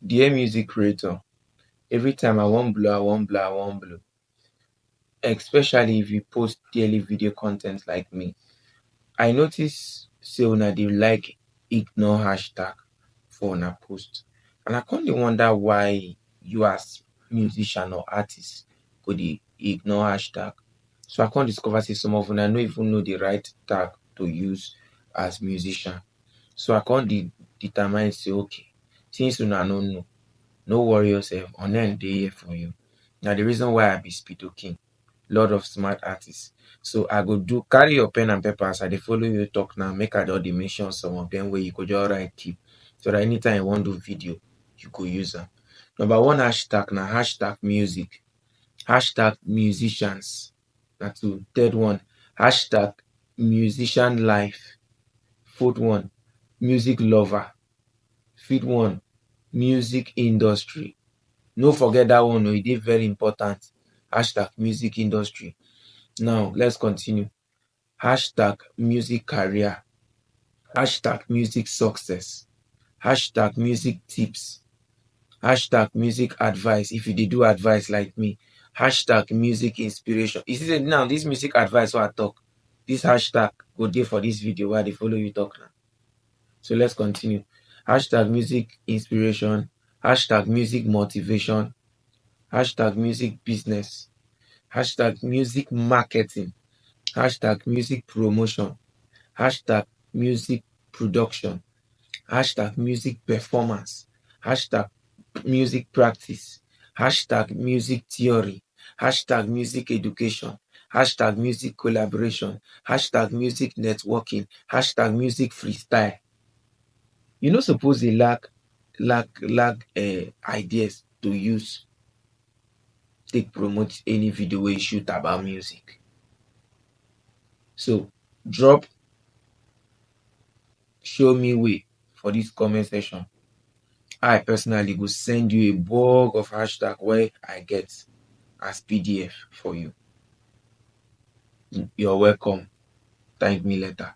Dear music creator, every time I want blow, I want blow, I want blow. Especially if you post daily video content like me. I notice say una dey like ignore hashtag for una post. And I can't wonder why you as musician or artist go dey ignore hashtag. So I can't discover say some of una no even know the right tag to use as musician. So I can't determine say okay, since una no know, no worry yourself, Onen dey here for you. Now the reason why I be Speedo King, Lord of Smart Artists. So I go do carry your pen and paper as I dey follow you talk now. Make I just dey mention some of them where you could just write keep. So that anytime you want to do video, you could use them. Number one hashtag now hashtag music. Hashtag musicians. That's two. Third one, hashtag musician life. Fourth one, music lover. Fifth one, music industry. No forget that one, it is very important. Hashtag music industry. Now let's continue. Hashtag music career. Hashtag music success. Hashtag music tips. Hashtag music advice. If you did do advice like me. Hashtag music inspiration. You see now this music advice what I talk. This hashtag go there for this video where they follow you talk now. So let's continue. Hashtag music inspiration. Hashtag music motivation. Hashtag music business. Hashtag music marketing. Hashtag music promotion. Hashtag music production. Hashtag music performance. Hashtag music practice. Hashtag music theory. Hashtag music education. Hashtag music collaboration. Hashtag music networking. Hashtag music freestyle. You no suppose dey lack ideas to use take promote any video wey you shoot about music. So drop show me way for this comment section. I personally go send you a bulk of hashtag where I get as PDF for you. You're welcome. Thank me later.